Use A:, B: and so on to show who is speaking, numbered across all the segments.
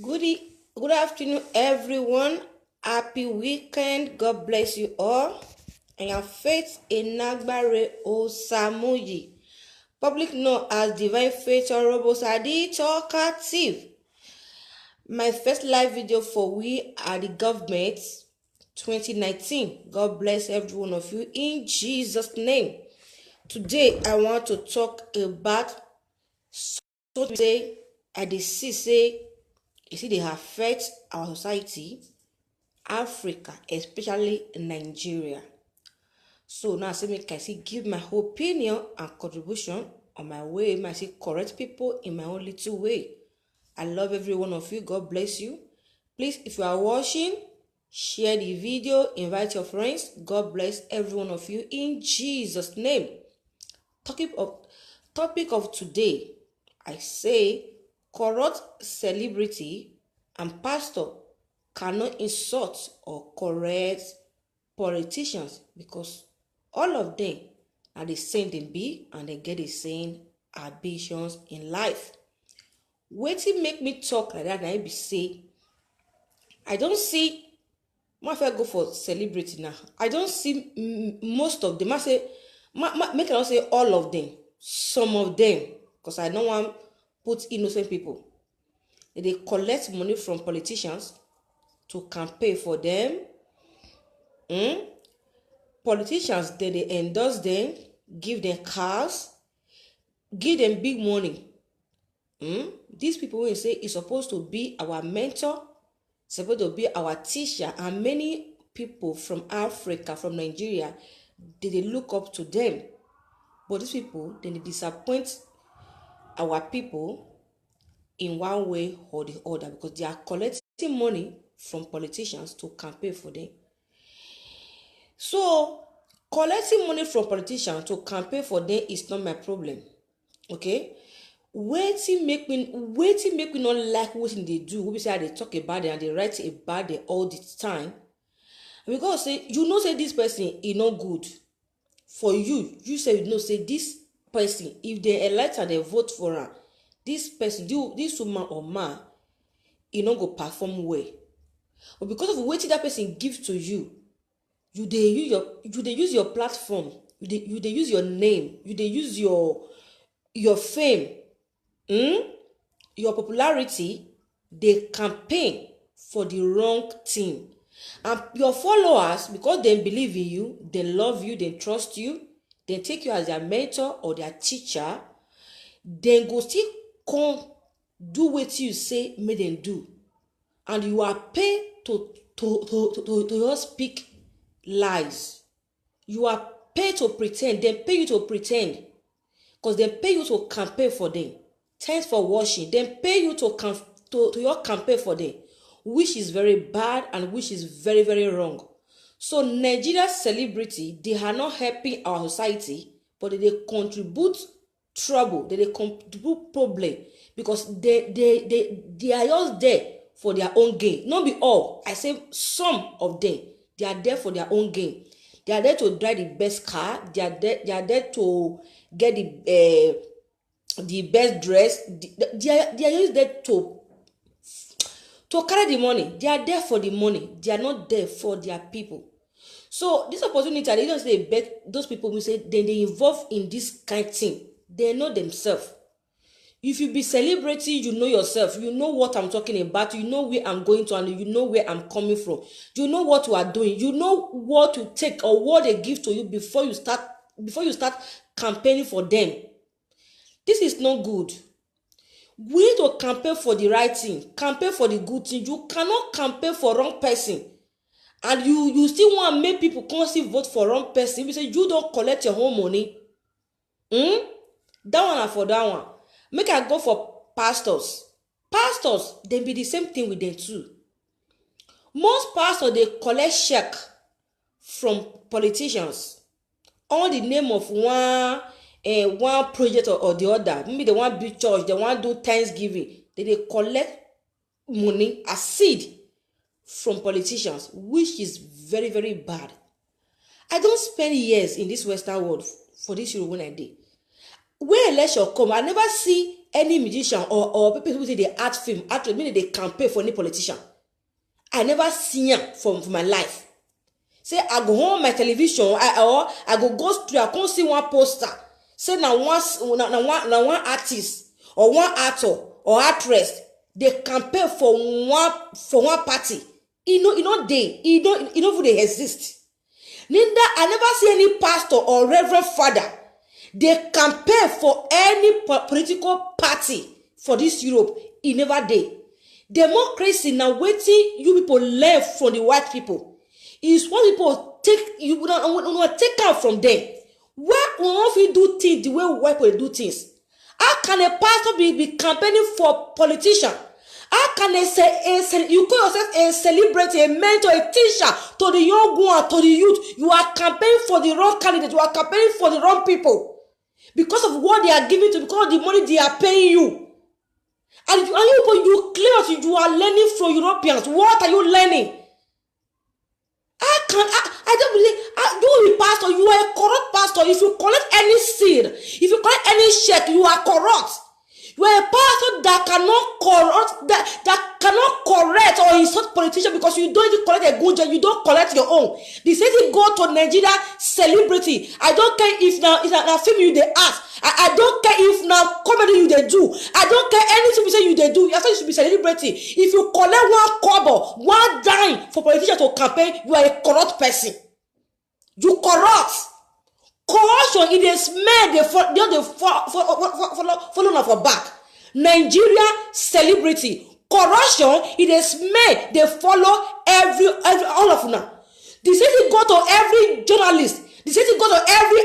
A: Good afternoon, everyone. Happy weekend. God bless you all. I am Faith Enagbare Osamuyi, public known as Divine Faith Honorable Sadi Talkative. My first live video for We Are the Government 2019. God bless every one of you in Jesus' name. Today, I want to talk about say I dey see say dey affect our society, Africa, especially Nigeria. So now say make I give my opinion and contribution on my way, I say correct people in my own little way. I love every one of you. God bless you. Please, if you are watching, share the video, invite your friends. God bless every one of you in Jesus' name. Topic of today, I say corrupt celebrity and pastor cannot insult or correct politicians because all of them are the same they be and they get the same ambitions in life. Wetin make me talk like that na be say I don't see if I go for celebrity now. I don't see most of them. I say make I not say all of them, some of them, because I don't want put innocent people. They collect money from politicians to campaign for them. Politicians they endorse them, give them cars, give them big money. These people will say it's supposed to be our mentor, supposed to be our teacher, and many people from Africa, from Nigeria, they look up to them. But these people, they disappoint our people in one way or the other because they are collecting money from politicians to campaign for them. So, collecting money from politicians to campaign for them is not my problem. Okay? Wetin make me not like wetin they do, we say they talk about it and they write about it all the time. Because say say this person is not good for you. You say say this person, if they elect and they vote for her, this person, this woman or man, not go perform well. But because of wetin that person give to you, you dey use your platform, you dey use your name, you dey use your fame, your popularity, they campaign for the wrong thing. And your followers, because they believe in you, they love you, they trust you, they take you as their mentor or their teacher, then go still come do what you say make them do. And you are paid to just speak lies. You are paid to pretend. They pay you to pretend because they pay you to campaign for them. Thanks for watching. They pay you to your campaign for them, which is very bad and which is very, very wrong. So Nigeria celebrity, they are not helping our society, but they contribute trouble, they contribute problem because they are just there for their own gain. Not be all. I say some of them, they are there for their own gain. They are there to drive the best car. They are there to get the best dress. They are just there to carry the money. They are there for the money. They are not there for their people. So this opportunity, they don't say bet those people who say they involve in this kind of thing. They know themselves. If you be celebrity, you know yourself. You know what I'm talking about. You know where I'm going to and you know where I'm coming from. You know what you are doing. You know what to take or what they give to you before you start campaigning for them. This is not good. We need to campaign for the right thing, campaign for the good thing. You cannot campaign for wrong person. And you still want to make people constantly vote for wrong person. You say you don't collect your own money. That one and for that one. Make I go for pastors. Pastors, they be the same thing with them too. Most pastors, they collect check from politicians. All the name of one project or the other. Maybe they want build church, they want do Thanksgiving. They collect money as seed from politicians, which is very, very bad. I don't spend years in this Western world for this Yoruba when I did. When election come, I never see any musician or people who say they art film, actually meaning they campaign for any politician. I never seen them for my life. Say I go home my television, I go straight, I can't see one poster. Say now one artist or one actor or actress, they campaign for one party. You know they exist. Neither I never see any pastor or reverend father. They campaign for any political party for this Europe. It never did. Democracy now waiting you people learn from the white people. Is what people take take out from them. Why won't we do things the way white people do things? How can a pastor be campaigning for politician? How can they say you call yourself a celebrity, a mentor, a teacher to the young one, to the youth? You are campaigning for the wrong candidate. You are campaigning for the wrong people. Because of what they are giving to, because of the money they are paying you. And you claim you are learning from Europeans. What are you learning? I don't believe, you a pastor, you are a corrupt pastor. If you collect any seed, if you collect any check, you are corrupt. You are a pastor that cannot correct or insult politicians because you don't even collect a good job, you don't collect your own. The same go to Nigeria celebrity. I don't care if now film you they ask. I don't care if now comedy you they do. I don't care anything you say you they do. You say you should be celebrity. If you collect one kobo, one dime for politicians to campaign, you are a corrupt person. You corrupt. Corruption, it is made they follow up for back. Nigeria celebrity. Corruption, it is made they follow every all of them. The same go to every journalist. The same go to every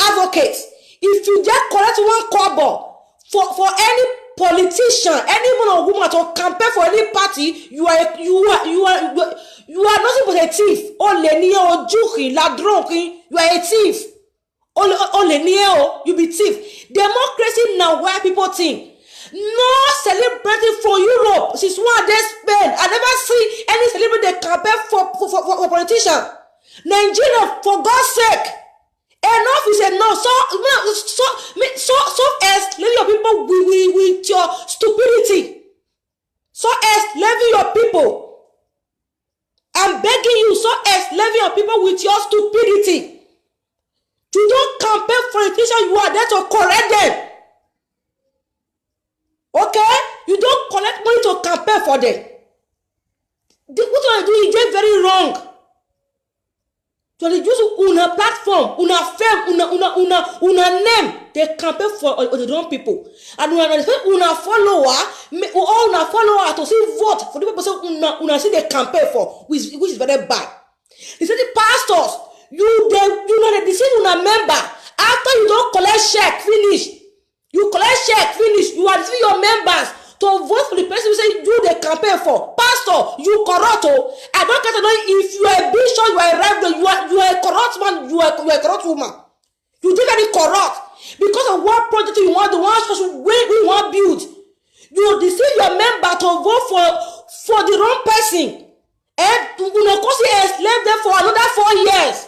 A: advocate. If you just collect one kobo for any politician, any man or woman to campaign for any party, you are nothing but a thief. You are a thief. You be thief. Democracy now where people think. No celebrity from Europe. Since one day Spain, I never see any celebrity that campaign for politician. Nigeria, for God's sake. Enough is enough. So leave your people with your stupidity. So leave your people. I'm begging you, leave your people with your stupidity. You don't campaign for politicians, you are there to correct them. Okay? You don't collect money to campaign for them. What you are doing is very wrong. So they use una platform, una fame, una name. They campaign for the wrong people. And una follower to see vote for the people say una see they campaign for, which is very bad. They say the pastors, you know the decision una member. After you don't collect check, finish. You collect check, finish. You are your members to vote for the person who say you the campaign for. Pastor, you corrupt. I don't get to know if you are a bishop, you are a reverend, you are a corrupt man, you are a corrupt woman. You did very corrupt because of what project you want, the one social way we want build. You deceive your member to vote for the wrong person, and you know, cause he enslaved them for another 4 years.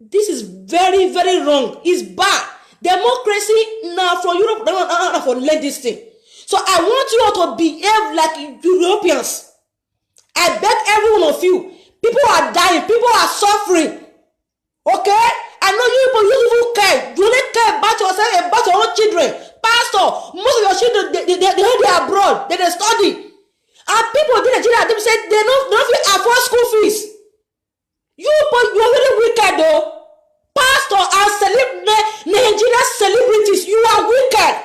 A: This is very, very wrong. It's bad. Democracy now from Europe, not for let this thing. So I want you all to behave like Europeans. I beg every one of you. People are dying. People are suffering. Okay? I know you even care. You only care about yourself and about your own children. Pastor, most of your children, they are abroad. They study. And people in Nigeria, they say they don't afford school fees. You are very wicked though. Pastor and Nigeria celebrities, you are wicked.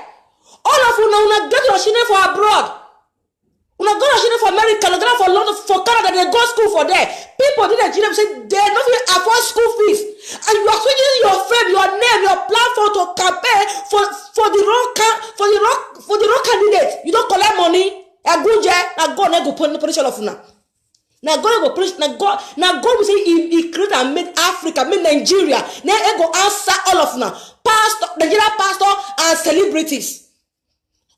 A: All of you now get your children for abroad. You go to children for America, you go for London, for Canada, they go school for there. People in Nigeria say they don't even afford school fees. And you are switching your fame, your name, your platform to campaign for the wrong candidate. You don't collect money. And go punish all of you now. Now God will punish. Now God will say He created and made Africa, made Nigeria. Now He go answer all of you now. Pastor, Nigeria pastor and celebrities.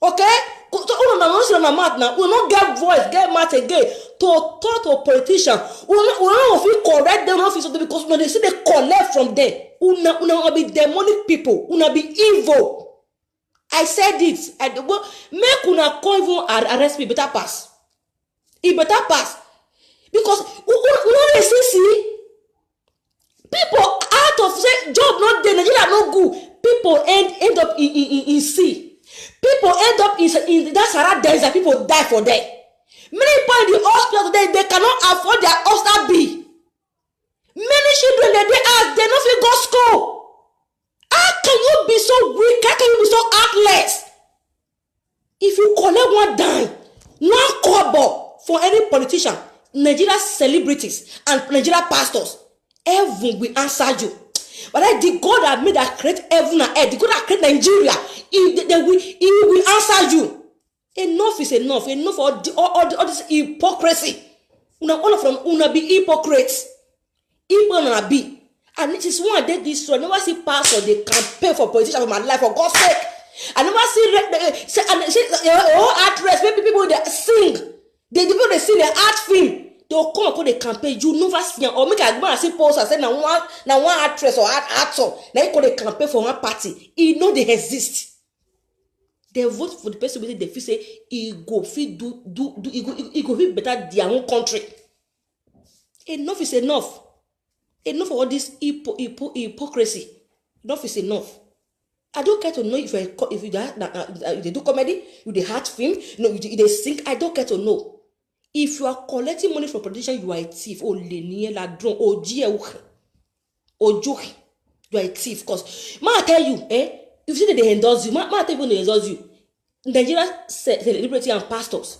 A: Okay? So we don't get voice, get mouth again to talk to politicians. We don't feel correct them because when they see they collect from them. Una be demonic people. Una be evil. I said it. Make una call even arrest me, better pass. It better pass. Because we don't see people out of say job not there, Nigeria no good. People end up in sea. People end up in that Sahara desert. People die for there. Many people in the hospital today, they cannot afford their hospital bill. Many children they ask, they don't feel go school. How can you be so weak? How can you be so heartless? If you collect one dime, one kobo for any politician, Nigeria celebrities and Nigeria pastors, heaven will answer you. But the God that made that create heaven and earth, the God that create Nigeria, he will answer you. Enough is enough. Enough of all this hypocrisy. All of them una be hypocrites. Even be. And it is one day this I never see pastor they campaign for politicians for my life, for God's sake. I never see actress, maybe people that sing. They sing their art film. They'll come and call the campaign. You never see them. Or make a man see post and say now one actress or actor. Now you call the campaign for one party. You know they exist. They vote for the person who they feel say he go fit he go fit better their own country. Enough is enough. Enough of all this hypocrisy. Enough is enough. I don't care to know if they do comedy, if they art film, if they sing. I don't care to know. If you are collecting money from politicians, you are a thief. Oh, lenier, ladron, oh, joke. You are a thief. Because, I tell you, if you see that they endorse you, I tell you they endorse you. Nigeria celebrity and pastors.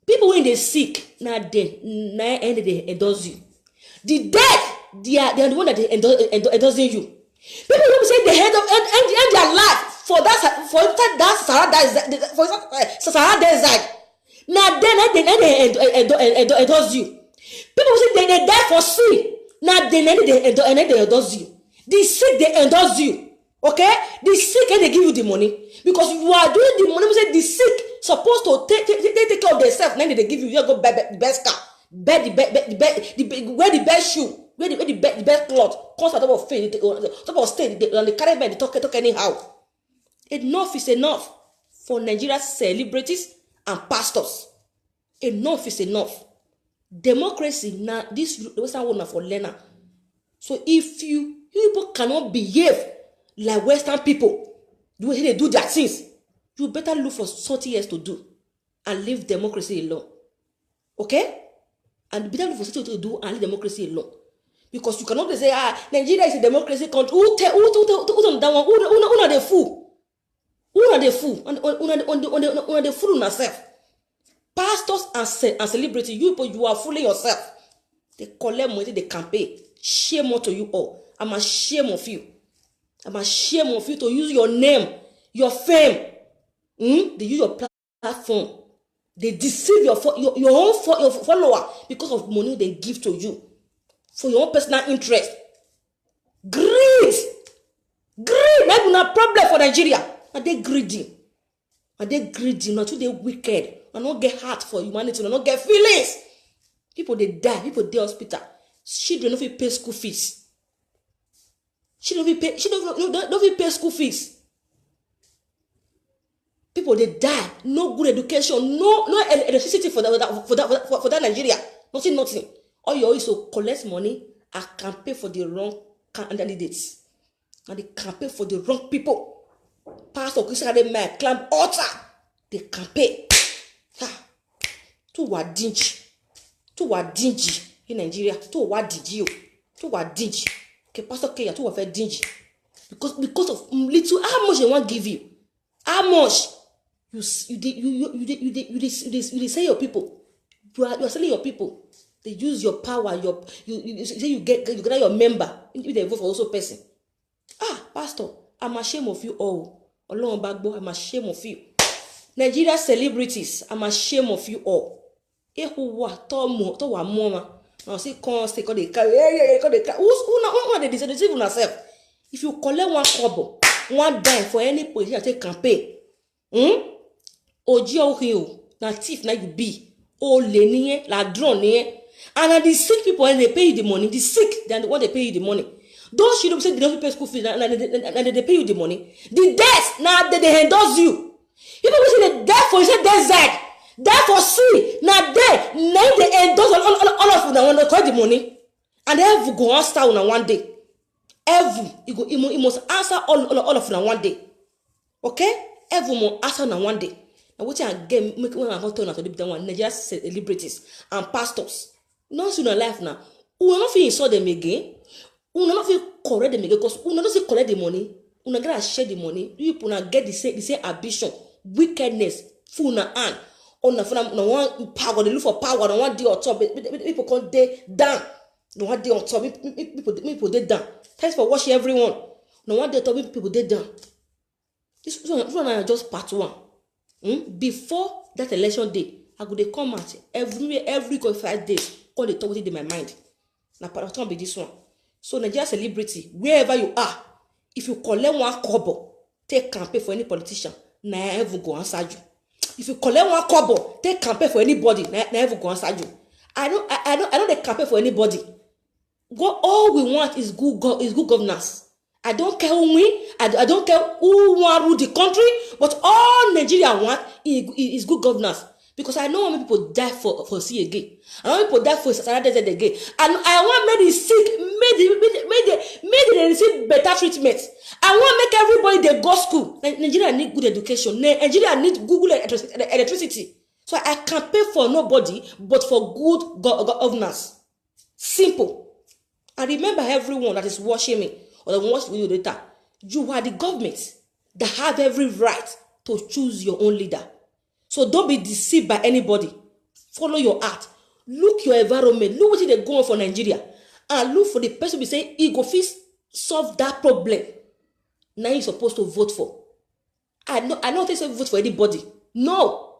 A: People when they sick, now they endorse you. The dead, they are the one that they endorsing you. People who say they end their life for that Sahara desert. Now they endorse you. People who say they die for sin. Now they endorse you. The sick they endorse you. Okay? The sick and they give you the money. Because you are doing the money. We say the sick supposed to take care of themselves. Then they give you go buy the best car. Wear the best shoe. Wear the best cloth. Cost on top of faith. Top of state. And they carry bed. They talk anyhow. Enough is enough for Nigeria's celebrities and pastors. Enough is enough. Democracy now. This Western world for learner. So if you people cannot behave like Western people, the way they do their things, you better look for 30 years to do and leave democracy alone. Okay? And better look for 30 years to do and leave democracy alone. Because you cannot say, Nigeria is a democracy country. Who that one? Who are the fool? Who are the fool? And who are the fool on yourself? Pastors and celebrities, you are fooling yourself. They collect money, they campaign. Shame to you all. I'm ashamed of you. I'm ashamed of you to use your name, your fame. They use your platform. They deceive your follower because of money they give to you for your own personal interest. Greed. That's not a problem for Nigeria. Are they greedy? Are they greedy? Not too they wicked. And not get heart for humanity. And not get feelings. People they die. People they hospital. Children don't pay school fees. She don't pay school fees. People they die. No good education. No electricity for that Nigeria. Nothing. All you always so collect money and campaign for the wrong candidates. And they campaign for the wrong people. Pastor Christian they may climb altar. They campaign. Too what dingy in Nigeria. Too what dingy. Okay, Pastor Kenya, too very dingy. Because of little, how much they want to give you? How much? You say your people. You are selling your people. They use your power. You say you get your member. If they vote for also person. Pastor, I'm ashamed of you all. I'm ashamed of you. Nigeria celebrities, I'm ashamed of you all. Now say constant they carry who they deceive yourself. If you collect one kobo, one dime for any politician take campaign, na thief na you be, la drone and the sick people when they pay you the money, the sick then what they pay you the money. Those children say they don't pay school fees and they pay you the money. The debt now they endorse you. People will say the debt for you say desert, debt for sea. Now they endorse all of them when they collect the money, and they have go answer on one day. He must answer all of them one day. Okay, every must answer on one day. Now what I get make when I got turn out to the one Nigerian celebrities and pastors. Not in life now. We will not feel insult them again. We will not feel correct them again because we will not see collect the money. We will not share the money. You will not get the same ambition, wickedness, full na hand. On the phone, no one power. They look for power. No one day on top. People can't day down. No one day on top. People day down. Thanks for watching everyone. No one day top. People day down. This one is just part one. Before that election day, I go dey come out every 5 days. All they talk with it in my mind. Now, part one be this one. So, Nigeria celebrity, wherever you are, if you collect one kobo, take campaign for any politician, na ever go answer you. If you collect one kobo, take campaign for anybody, na ever go answer you. I don't dey campaign for anybody. All we want is good governance. I don't care who win. I don't care who want rule the country, but all Nigeria want is good governance. Because I know how many people die for sea again. I know people die for Sahara Desert again. And I want made the sick, made they receive better treatment. I want make everybody they go school. Nigeria need good education. Nigeria need Google electricity. So I campaign for nobody, but for good governance. Simple. And remember everyone that is watching me or that watch video later. You are the government that have every right to choose your own leader. So don't be deceived by anybody. Follow your heart. Look your environment. Look what they go on for Nigeria. And look for the person who say, he go fit solve that problem. Now you're supposed to vote for. I don't think so vote for anybody. No.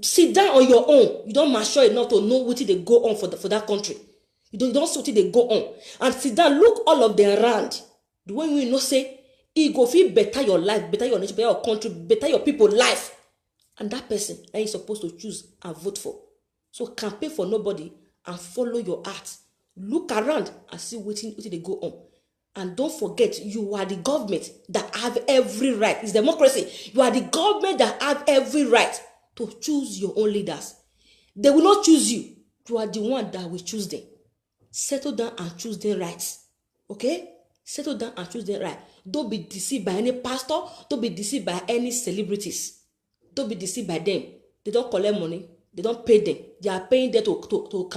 A: Sit down on your own. You don't mature enough to know what they go on for that country. You don't see what they go on. And sit down, look all of them around. The way we know say, he go fit better your life, better your nation, better your country, better your people life. And that person that you're supposed to choose and vote for. So campaign for nobody and follow your heart. Look around and see what they go on. And don't forget, you are the government that have every right. It's democracy. You are the government that have every right to choose your own leaders. They will not choose you. You are the one that will choose them. Settle down and choose them right. Okay? Settle down and choose them right. Don't be deceived by any pastor. Don't be deceived by any celebrities. Don't be deceived by them. They don't collect money. They don't pay them. They are paying them to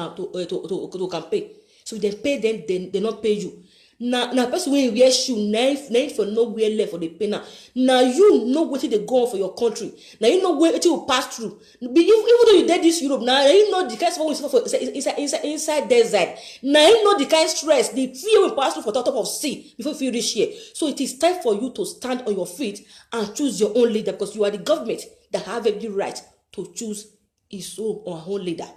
A: campaign. So if they pay them, they not pay you. Now person when you wear shoe, now for nowhere left for the pay now. Now you know what they go on for your country. Now you know where it will pass through. Even though you did this Europe, now you know the kind of for inside desert. Now you know the kind of stress, the fear will pass through for the top of sea before you reach here. So it is time for you to stand on your feet and choose your own leader because you are the government that have every right to choose his own or her own leader.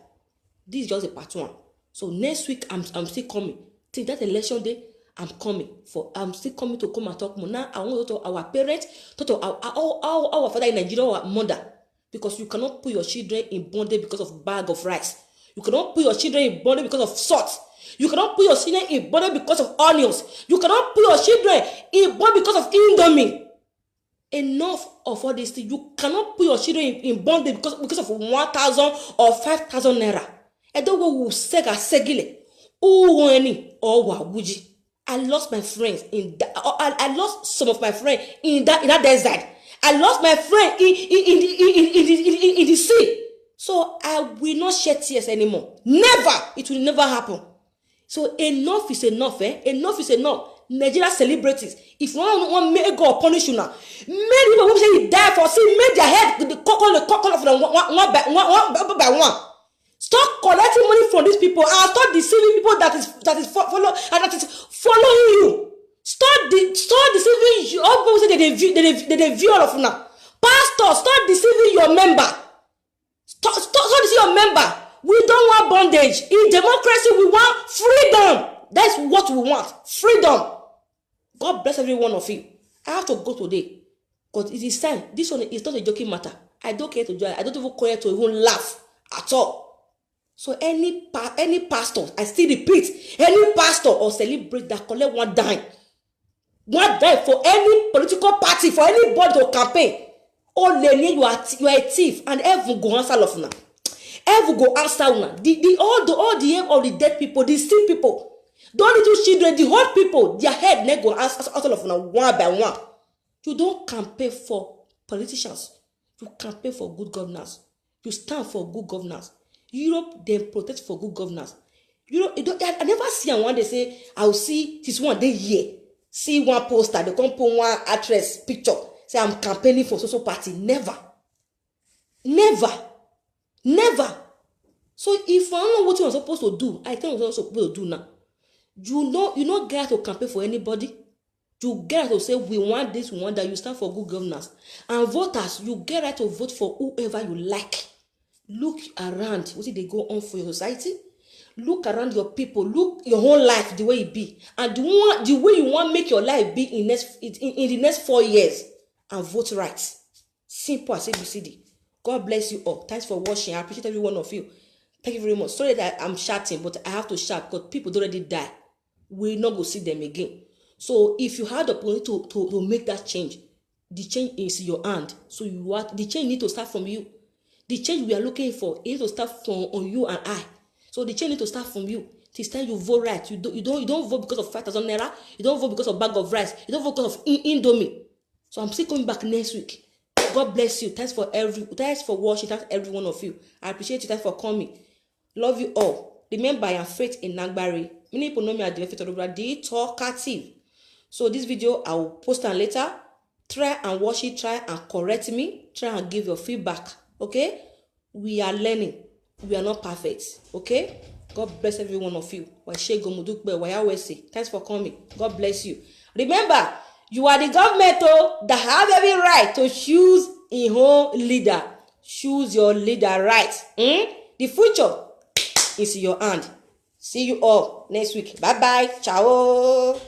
A: This is just a part one. So next week I'm still coming. Till that election day, I'm still coming to come and talk more. Now I want to talk to our parents, talk to our father in Nigeria, our mother. Because you cannot put your children in bondage because of bag of rice. You cannot put your children in bondage because of salt. You cannot put your children in bondage because of onions. You cannot put your children in bondage because of indomie. Enough of all these things. You cannot put your children in bondage because of 1,000 or 5,000 naira. I don't go sega segile. Or wabuji. I lost my friends in that. I lost some of my friends in that desert. I lost my friend in the sea. So I will not shed tears anymore. Never. It will never happen. So enough is enough. Enough is enough. Nigeria celebrities. If one may go punish you now, many people who say he died for sin, make their head the call of them one by one. Stop collecting money from these people and stop deceiving people that is following you. Stop deceiving you. All people say they view all of you now. Pastor, stop deceiving your member. Stop deceiving your member. We don't want bondage. In democracy, we want freedom. That's what we want. Freedom. God bless every one of you. I have to go today. Because it is time. This one is not a joking matter. I don't care to join. I don't even care to even laugh at all. So any pastor, I still repeat, any pastor or celebrate that collect one dime for any political party, for anybody to campaign, you are a thief, and heaven go answer love now. Heaven go answer now. All the aim of the dead people, the sick people, the little children, the old people, their head neck go answer love now one by one. You don't campaign for politicians. You campaign for good governance. You stand for good governance. Europe, they protect for good governance. I never see one they say, I'll see this one day here. See one poster, they come put one address, picture. Say I'm campaigning for social party. Never. So if I don't know what you're supposed to do, I tell you what you're supposed to do now. You not get to campaign for anybody. You get to say we want this, we want that. You stand for good governance. And voters, you get right to vote for whoever you like. Look around. What did they go on for your society? Look around your people. Look your whole life the way it be, and the way you want make your life be in the next 4 years, and vote right. Simple as ABCD. God bless you all. Thanks for watching. I appreciate every one of you. Thank you very much. Sorry that I'm shouting, but I have to shout because people already die. We'll not go see them again. So if you had the opportunity to make that change, the change is in your hand. So the change need to start from you. The change we are looking for is to start from on you and I. So the change need to start from you. This time you vote right. You don't vote because of 5,000 naira. You don't vote because of bag of rice. You don't vote because of Indomie. So I'm still coming back next week. God bless you. Thanks for watching. Thanks every one of you. I appreciate you. Thanks for coming. Love you all. Remember, I am Faith in Nagbari. Many people know me as the talkative. So this video I will post on later. Try and watch it. Try and correct me. Try and give your feedback. Okay? We are learning. We are not perfect. Okay? God bless every one of you. Thanks for coming. God bless you. Remember, you are the government that have every right to choose a own leader. Choose your leader right. The future is in your hand. See you all next week. Bye-bye. Ciao.